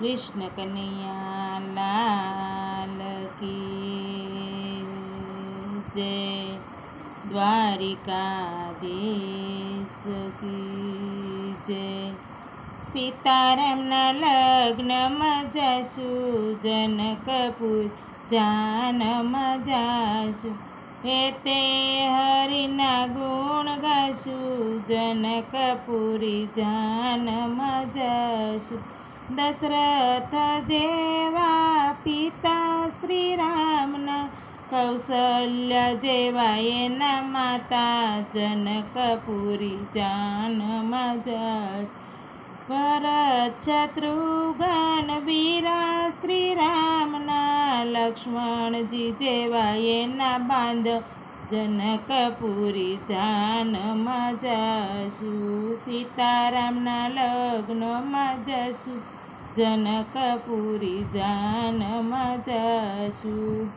કૃષ્ણ કનૈયા લાલ કી જય, દ્વારિકાધીશ કી જય। સીતારામના લગ્નમાં જાશું, જનકપુર જાનમાં જાશું, તે હરિના ગુણ ગાશું, જનકપુરી જાનમાં જાશું। દશરથ જેવા પિતા શ્રી રામના, કૌશલ્યા જેવા એના માતા, જનકપુરી જાનમાં જાશ। ભરત શત્રુઘ્ન વીરા શ્રી રામના, લક્ષ્મણજી જેવા એના બાંધવ, જનકપુરી જાનમાં જાશું। સીતારામના લગ્નમાં જશું, જનકપુરી જાનમાં જાશું।